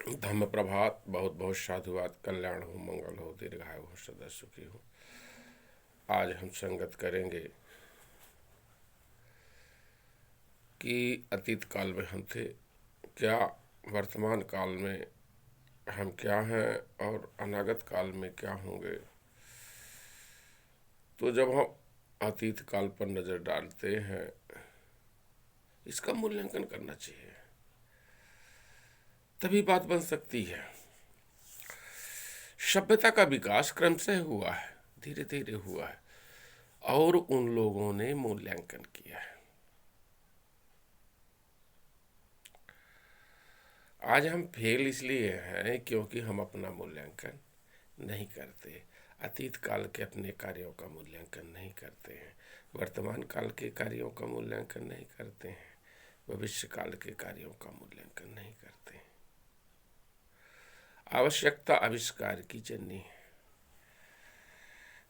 धम्म प्रभात। बहुत बहुत साधुवाद। कल्याण हो, मंगल हो, दीर्घायु हो, सदा सुखी हो। आज हम संगत करेंगे कि अतीत काल में हम थे क्या, वर्तमान काल में हम क्या हैं और अनागत काल में क्या होंगे। तो जब हम अतीत काल पर नजर डालते हैं, इसका मूल्यांकन करना चाहिए, तभी बात बन सकती है। सभ्यता का विकास क्रमशः हुआ है, धीरे धीरे हुआ है, और उन लोगों ने मूल्यांकन किया है। आज हम फेल इसलिए हैं क्योंकि हम अपना मूल्यांकन नहीं करते। अतीत काल के अपने कार्यों का मूल्यांकन नहीं करते हैं, वर्तमान काल के कार्यों का मूल्यांकन नहीं करते हैं, भविष्य काल के कार्यों का मूल्यांकन नहीं करते हैं। आवश्यकता आविष्कार की जननी है।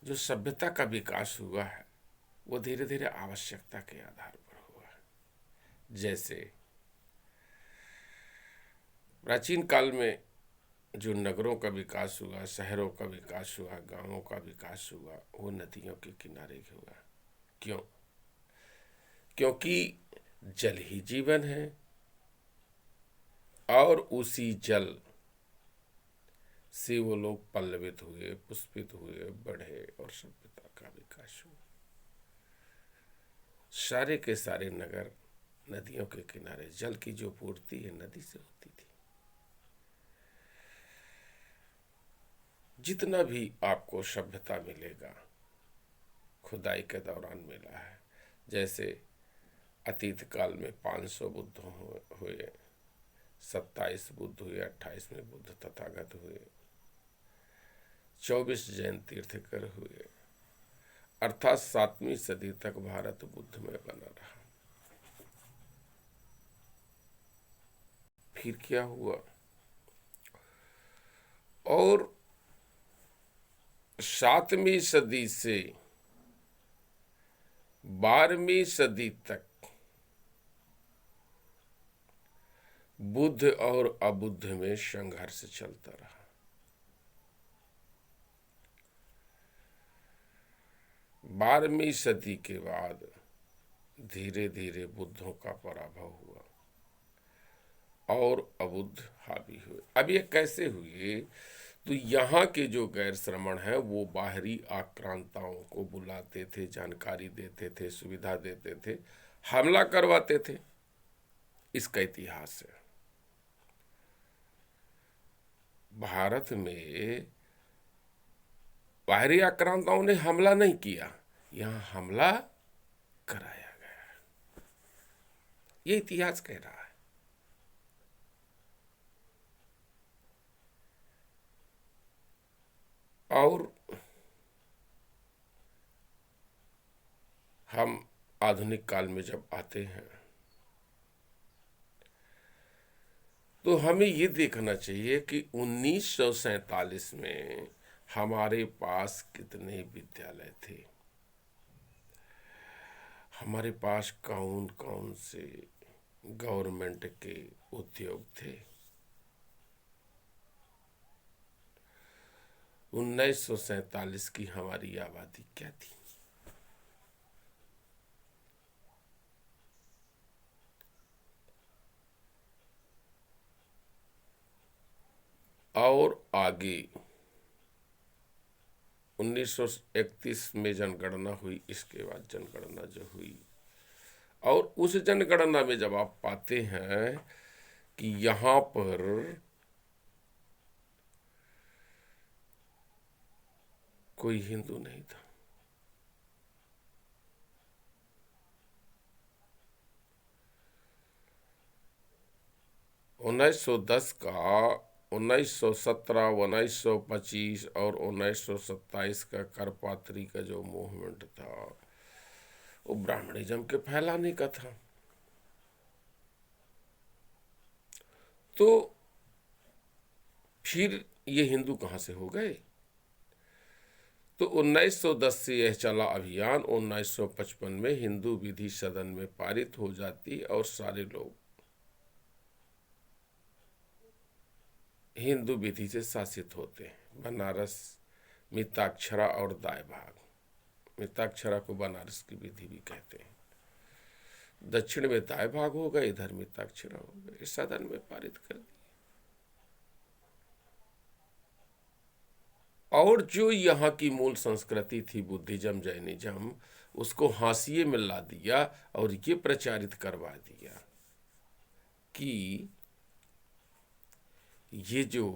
जो सभ्यता का विकास हुआ है वो धीरे धीरे आवश्यकता के आधार पर हुआ है। जैसे प्राचीन काल में जो नगरों का विकास हुआ, शहरों का विकास हुआ, गांवों का विकास हुआ, वो नदियों के किनारे हुआ। क्यों? क्योंकि जल ही जीवन है, और उसी जल से वो लोग पल्लवित हुए, पुष्पित हुए, बढ़े और सभ्यता का विकास हुआ। सारे के सारे नगर नदियों के किनारे, जल की जो पूर्ति है नदी से होती थी। जितना भी आपको सभ्यता मिलेगा खुदाई के दौरान मिला है। जैसे अतीत काल में 500 बुद्ध हुए, 27 बुद्ध हुए, 28 में बुद्ध तथागत हुए, 24 जैन तीर्थकर हुए, अर्थात 7वीं सदी तक भारत बुद्धमय बना रहा। फिर क्या हुआ? और 7वीं सदी से 12वीं सदी तक बुद्ध और अबुद्ध में संघर्ष चलता रहा। बारहवीं सदी के बाद धीरे धीरे बुद्धों का पराभव हुआ और अबुद्ध हावी हुए। अब ये कैसे हुए? तो यहाँ के जो गैर श्रमण हैं वो बाहरी आक्रांताओं को बुलाते थे, जानकारी देते थे, सुविधा देते थे, हमला करवाते थे। इसका इतिहास है। भारत में बाहरी आक्रांताओं ने हमला नहीं किया, यहाँ हमला कराया गया। ये इतिहास कह रहा है। और हम आधुनिक काल में जब आते हैं तो हमें ये देखना चाहिए कि 1947 में हमारे पास कितने विद्यालय थे, हमारे पास कौन कौन से गवर्नमेंट के उद्योग थे। 1947 की हमारी आबादी क्या थी? और आगे 1931 में जनगणना हुई, इसके बाद जनगणना जो हुई, और उस जनगणना में जब आप पाते हैं कि यहां पर कोई हिंदू नहीं था। उन्नीस सौ दस का, 1917, 1925 और 1927 का करपात्री का जो मूवमेंट था वो ब्राह्मणिज्म के फैलाने का था। तो फिर ये हिंदू कहां से हो गए? तो 1910 से यह चला अभियान। 1955 में हिंदू विधि सदन में पारित हो जाती और सारे लोग हिंदू विधि से शासित होते हैं। बनारस, मिताक्षरा और दाय भाग। मिताक्षरा को बनारस की विधि भी कहते हैं। दक्षिण में दाय भाग होगा, इधर मिताक्षरा होगा। इस सदन में पारित कर दिया। और जो यहाँ की मूल संस्कृति थी बुद्धिज्म जैनिज्म, उसको हाशिए में ला दिया और ये प्रचारित करवा दिया कि ये जो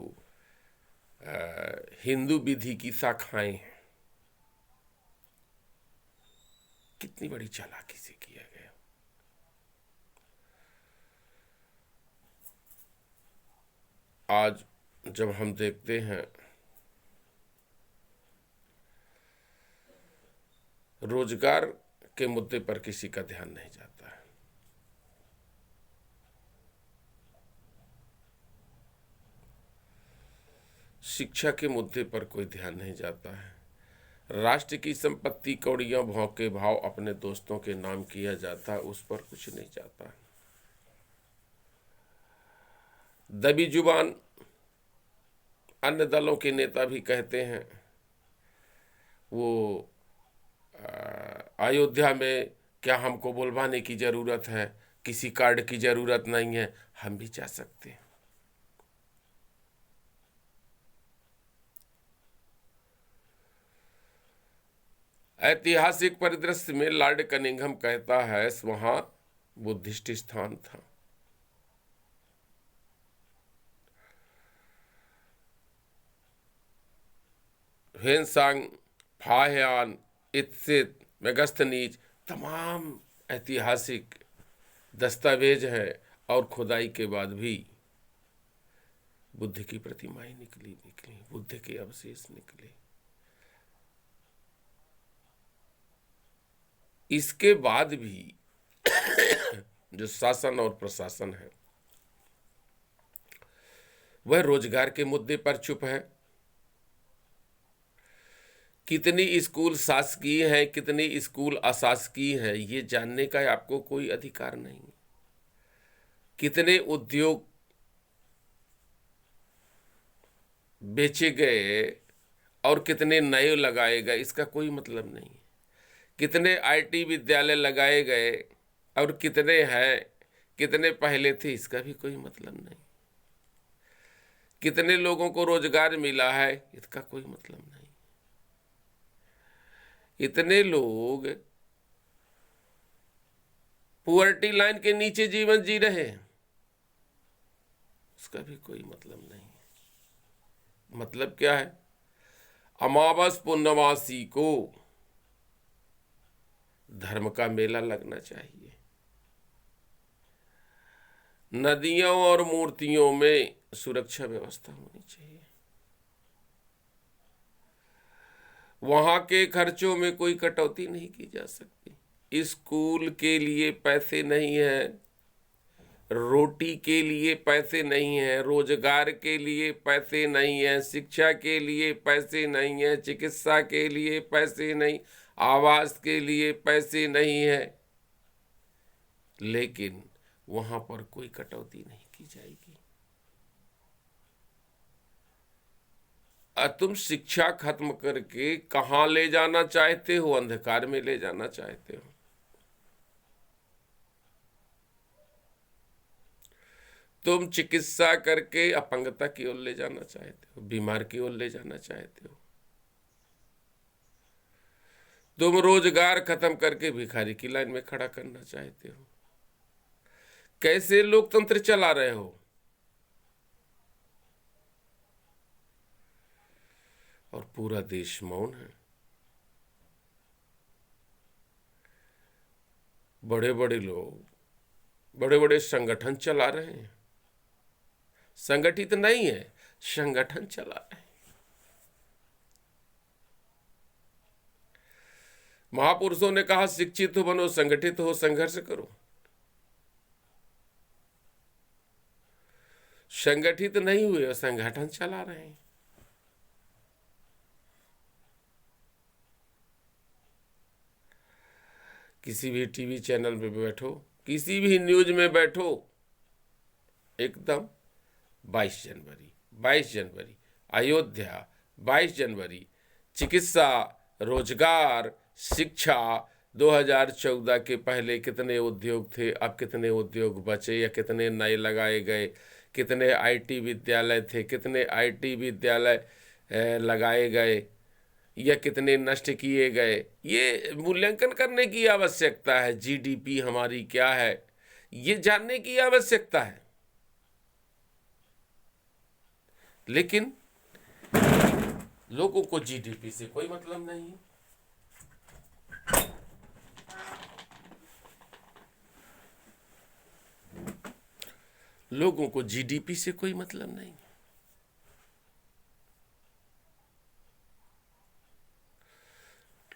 हिंदू विधि की शाखाएं हैं, कितनी बड़ी चालाकी से किया गया। आज जब हम देखते हैं रोजगार के मुद्दे पर किसी का ध्यान नहीं जाता है। शिक्षा के मुद्दे पर कोई ध्यान नहीं जाता है। राष्ट्र की संपत्ति कौड़ियां भौके भाव अपने दोस्तों के नाम किया जाता है, उस पर कुछ नहीं जाता। दबी जुबान अन्य दलों के नेता भी कहते हैं वो अयोध्या में क्या हमको बुलवाने की जरूरत है, किसी कार्ड की जरूरत नहीं है, हम भी जा सकते हैं। ऐतिहासिक परिदृश्य में लॉर्ड कनिंघम कहता है वहां बुद्धिस्ट स्थान था। ह्वेनसांग, फाह्यान, इत्सित, मेगस्थनीज, तमाम ऐतिहासिक दस्तावेज है और खुदाई के बाद भी बुद्ध की प्रतिमाएं निकली, बुद्ध के अवशेष निकले। इसके बाद भी जो शासन और प्रशासन है वह रोजगार के मुद्दे पर चुप है। कितनी स्कूल शासकीय हैं, कितनी स्कूल अशासकीय हैं, ये जानने का आपको कोई अधिकार नहीं। कितने उद्योग बेचे गए और कितने नए लगाए गए, इसका कोई मतलब नहीं। कितने आईटी विद्यालय लगाए गए और कितने हैं, कितने पहले थे, इसका भी कोई मतलब नहीं। कितने लोगों को रोजगार मिला है, इसका कोई मतलब नहीं। इतने लोग पुअर्टी लाइन के नीचे जीवन जी रहे हैं, उसका भी कोई मतलब नहीं। मतलब क्या है? अमावस पूर्णमासी को धर्म का मेला लगना चाहिए। नदियों और मूर्तियों में सुरक्षा व्यवस्था होनी चाहिए। वहां के खर्चों में कोई कटौती नहीं की जा सकती। स्कूल के लिए पैसे नहीं है, रोटी के लिए पैसे नहीं है, रोजगार के लिए पैसे नहीं है, शिक्षा के लिए पैसे नहीं है, चिकित्सा के लिए पैसे नहीं, आवास के लिए पैसे नहीं है, लेकिन वहां पर कोई कटौती नहीं की जाएगी। तुम शिक्षा खत्म करके कहां ले जाना चाहते हो? अंधकार में ले जाना चाहते हो। तुम चिकित्सा करके अपंगता की ओर ले जाना चाहते हो, बीमार की ओर ले जाना चाहते हो। तुम रोजगार खत्म करके भिखारी की लाइन में खड़ा करना चाहते हो। कैसे लोकतंत्र चला रहे हो? और पूरा देश मौन है। बड़े बड़े लोग बड़े बड़े संगठन चला रहे हैं, संगठित नहीं है, संगठन चला रहे हैं। महापुरुषों ने कहा शिक्षित हो बनो, संगठित हो, संघर्ष करो। संगठित नहीं हुए, संगठन चला रहे हैं। किसी भी टीवी चैनल पे बैठो, किसी भी न्यूज में बैठो, एकदम 22 जनवरी 22 जनवरी, अयोध्या 22 जनवरी, चिकित्सा, रोजगार, शिक्षा। 2014 के पहले कितने उद्योग थे, अब कितने उद्योग बचे या कितने नए लगाए गए, कितने आईटी विद्यालय थे, कितने आईटी विद्यालय लगाए गए या कितने नष्ट किए गए, ये मूल्यांकन करने की आवश्यकता है। जीडीपी हमारी क्या है, ये जानने की आवश्यकता है। लेकिन लोगों को जीडीपी से कोई मतलब नहीं है। लोगों को जीडीपी से कोई मतलब नहीं है।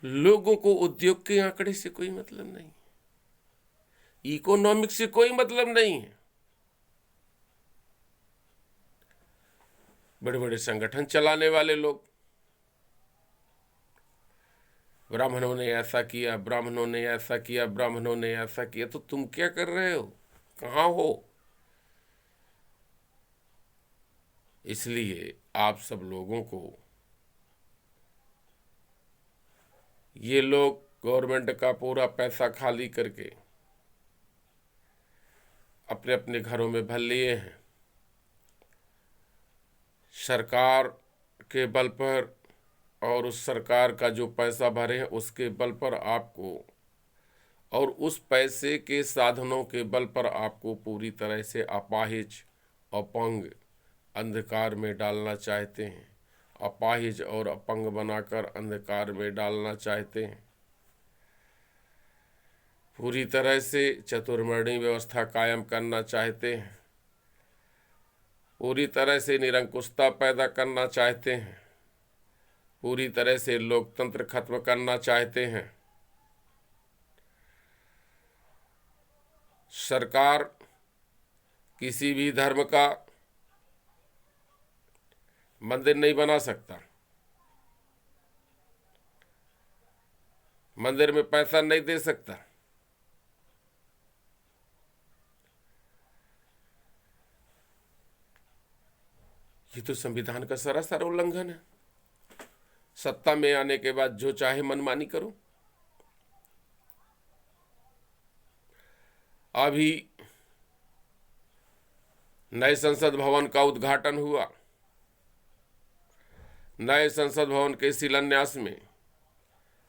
लोगों को उद्योग के आंकड़े से कोई मतलब नहीं, इकोनॉमिक्स से कोई मतलब नहीं है। बड़े बड़े संगठन चलाने वाले लोग, ब्राह्मणों ने ऐसा किया, ब्राह्मणों ने ऐसा किया, ब्राह्मणों ने ऐसा किया, तो तुम क्या कर रहे हो, कहाँ हो? इसलिए आप सब लोगों को, ये लोग गवर्नमेंट का पूरा पैसा खाली करके अपने अपने घरों में भर लिए हैं। सरकार के बल पर और उस सरकार का जो पैसा भरे हैं उसके बल पर आपको, और उस पैसे के साधनों के बल पर आपको पूरी तरह से अपाहिज, अपंग, अंधकार में डालना चाहते हैं। अपाहिज और अपंग बनाकर अंधकार में डालना चाहते हैं। पूरी तरह से चतुर्वर्णी व्यवस्था कायम करना चाहते हैं। पूरी तरह से निरंकुशता पैदा करना चाहते हैं। पूरी तरह से लोकतंत्र खत्म करना चाहते हैं। सरकार किसी भी धर्म का मंदिर नहीं बना सकता, मंदिर में पैसा नहीं दे सकता। ये तो संविधान का सरासर उल्लंघन है। सत्ता में आने के बाद जो चाहे मनमानी करो। अभी नए संसद भवन का उद्घाटन हुआ। नए संसद भवन के शिलान्यास में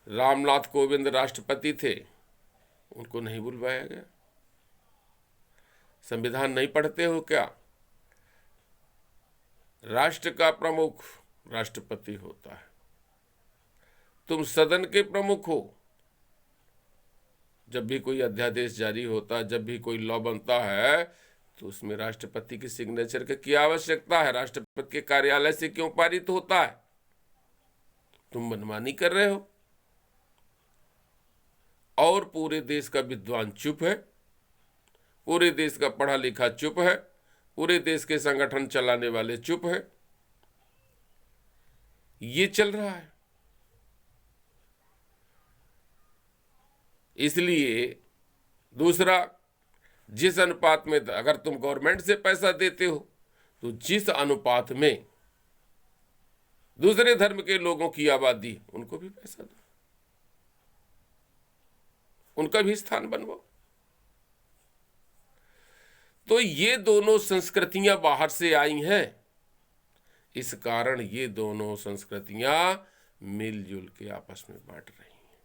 रामनाथ कोविंद राष्ट्रपति थे, उनको नहीं बुलवाया गया। संविधान नहीं पढ़ते हो क्या? राष्ट्र का प्रमुख राष्ट्रपति होता है, तुम सदन के प्रमुख हो। जब भी कोई अध्यादेश जारी होता है, जब भी कोई लॉ बनता है, तो उसमें राष्ट्रपति की सिग्नेचर की आवश्यकता है। राष्ट्रपति के कार्यालय से क्यों पारित होता है? तुम मनमानी कर रहे हो। और पूरे देश का विद्वान चुप है, पूरे देश का पढ़ा लिखा चुप है, पूरे देश के संगठन चलाने वाले चुप है। ये चल रहा है। इसलिए दूसरा, जिस अनुपात में, अगर तुम गवर्नमेंट से पैसा देते हो तो जिस अनुपात में दूसरे धर्म के लोगों की आबादी, उनको भी पैसा दो, उनका भी स्थान बनवाओ। तो ये दोनों संस्कृतियां बाहर से आई हैं। इस कारण ये दोनों संस्कृतियां मिलजुल के आपस में बांट रही हैं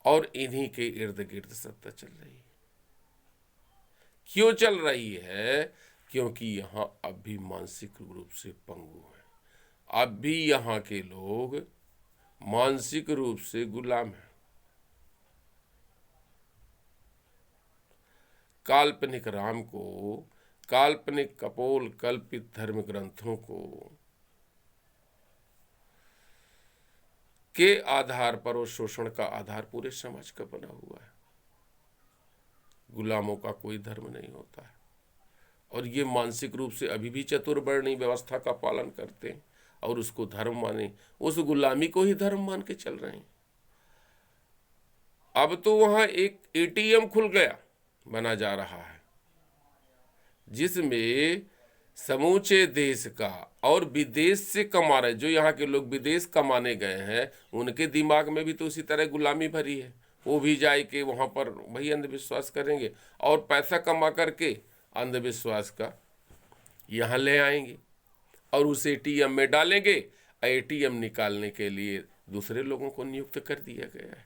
और इन्हीं के इर्द गिर्द सत्ता चल रही है। क्यों चल रही है? क्योंकि यहां अब भी मानसिक रूप से पंगु हैं। अब भी यहां के लोग मानसिक रूप से गुलाम हैं। काल्पनिक राम को, काल्पनिक कपोल कल्पित धर्म ग्रंथों को के आधार पर और शोषण का आधार पूरे समाज का बना हुआ है। गुलामों का कोई धर्म नहीं होता है और ये मानसिक रूप से अभी भी चतुर्वर्णी व्यवस्था का पालन करते हैं और उसको धर्म माने, उस गुलामी को ही धर्म मान के चल रहे हैं। अब तो वहां एक एटीएम खुल गया, बना जा रहा है, जिसमें समूचे देश का, और विदेश से कमा रहे, जो यहाँ के लोग विदेश कमाने गए हैं, उनके दिमाग में भी तो उसी तरह गुलामी भरी है। वो भी जाए के वहाँ पर वही अंधविश्वास करेंगे और पैसा कमा करके अंधविश्वास का यहाँ ले आएंगे और उस एटीएम में डालेंगे। एटीएम निकालने के लिए दूसरे लोगों को नियुक्त कर दिया गया है।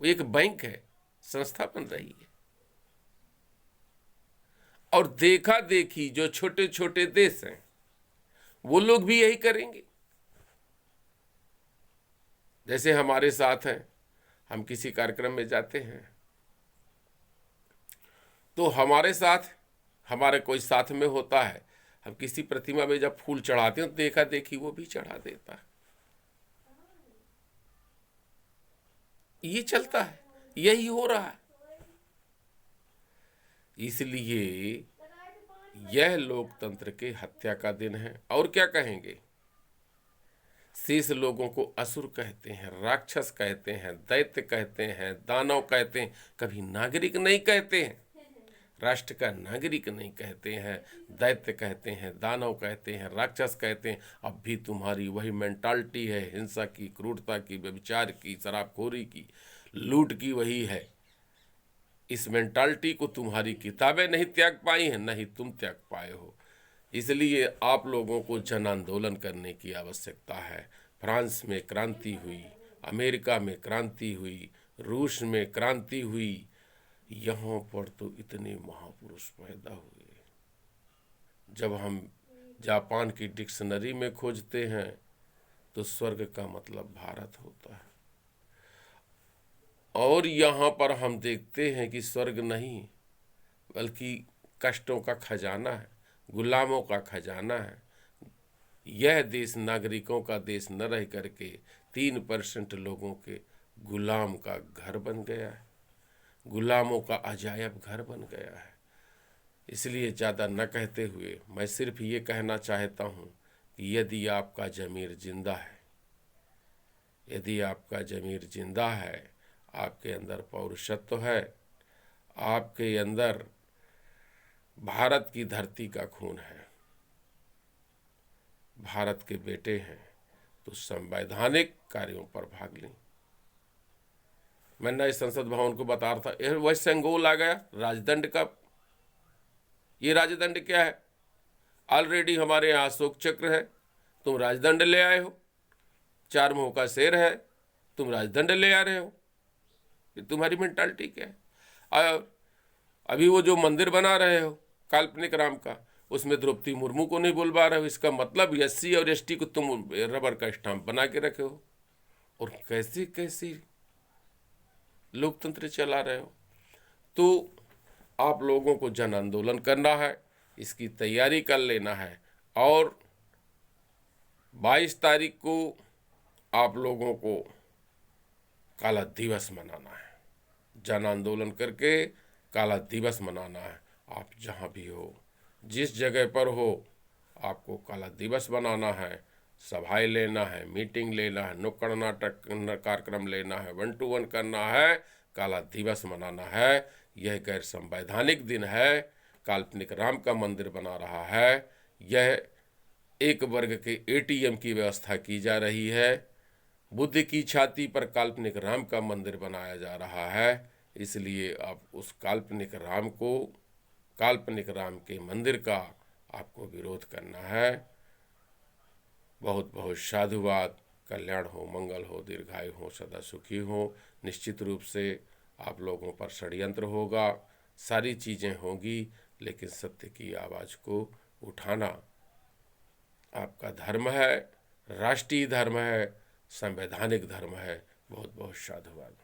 वो एक बैंक है, संस्था बन रही है। और देखा देखी जो छोटे छोटे देश हैं वो लोग भी यही करेंगे। जैसे हमारे साथ हैं, हम किसी कार्यक्रम में जाते हैं तो हमारे साथ हमारे कोई साथ में होता है, हम किसी प्रतिमा में जब फूल चढ़ाते हैं तो देखा देखी वो भी चढ़ा देता है। ये चलता है, यही हो रहा है। इसलिए यह लोकतंत्र के हत्या का दिन है। और क्या कहेंगे? शेष लोगों को असुर कहते हैं, राक्षस कहते हैं, दैत्य कहते हैं, दानव कहते हैं, कभी नागरिक नहीं कहते हैं। राष्ट्र का नागरिक नहीं कहते हैं, दैत्य कहते हैं, दानव कहते हैं, राक्षस कहते हैं। अब भी तुम्हारी वही मेंटालिटी है, हिंसा की, क्रूरता की, व्यभिचार की, शराबखोरी की, लूट की, वही है। इस मेंटालिटी को तुम्हारी किताबें नहीं त्याग पाई हैं, नहीं तुम त्याग पाए हो। इसलिए आप लोगों को जन आंदोलन करने की आवश्यकता है। फ्रांस में क्रांति हुई, अमेरिका में क्रांति हुई, रूस में क्रांति हुई, यहाँ पर तो इतने महापुरुष पैदा हुए। जब हम जापान की डिक्शनरी में खोजते हैं तो स्वर्ग का मतलब भारत होता है। और यहाँ पर हम देखते हैं कि स्वर्ग नहीं बल्कि कष्टों का खजाना है, गुलामों का खजाना है। यह देश नागरिकों का देश न रह करके 3% लोगों के गुलाम का घर बन गया है, गुलामों का अजायब घर बन गया है। इसलिए ज़्यादा न कहते हुए मैं सिर्फ ये कहना चाहता हूँ कि यदि आपका ज़मीर जिंदा है, यदि आपका ज़मीर जिंदा है, आपके अंदर पौरुषत्व है, आपके अंदर भारत की धरती का खून है, भारत के बेटे हैं, तो संवैधानिक कार्यों पर भाग लें। मैं नए संसद भवन को बता रहा था, वह संगोल आ गया राजदंड का। ये राजदंड क्या है? ऑलरेडी हमारे यहाँ अशोक चक्र है, तुम राजदंड ले आए हो। 4 मुंह का शेर है, तुम राजदंड ले आ रहे हो। ये तुम्हारी मेंटालिटी क्या है? और अभी वो जो मंदिर बना रहे हो काल्पनिक राम का, उसमें द्रौपदी मुर्मू को नहीं बुलवा रहे हो। इसका मतलब एससी और एसटी को तुम रबर का स्टाम्प बना के रखे हो। और कैसे कैसे लोकतंत्र चला रहे हो। तो आप लोगों को जन आंदोलन करना है, इसकी तैयारी कर लेना है। और 22 तारीख को आप लोगों को काला दिवस मनाना है, जन आंदोलन करके काला दिवस मनाना है। आप जहाँ भी हो, जिस जगह पर हो, आपको काला दिवस मनाना है। सभाएं लेना है, मीटिंग लेना है, नुक्कड़ नाटक कार्यक्रम लेना है, 1 to 1 करना है, काला दिवस मनाना है। यह गैर संवैधानिक दिन है, काल्पनिक राम का मंदिर बना रहा है, यह एक वर्ग के एटीएम की व्यवस्था की जा रही है, बुद्ध की छाती पर काल्पनिक राम का मंदिर बनाया जा रहा है। इसलिए आप उस काल्पनिक राम को, काल्पनिक राम के मंदिर का आपको विरोध करना है। बहुत बहुत साधुवाद। कल्याण हो, मंगल हो, दीर्घायु हो, सदा सुखी हो। निश्चित रूप से आप लोगों पर षड्यंत्र होगा, सारी चीज़ें होंगी, लेकिन सत्य की आवाज़ को उठाना आपका धर्म है, राष्ट्रीय धर्म है, संवैधानिक धर्म है। बहुत बहुत साधुवाद।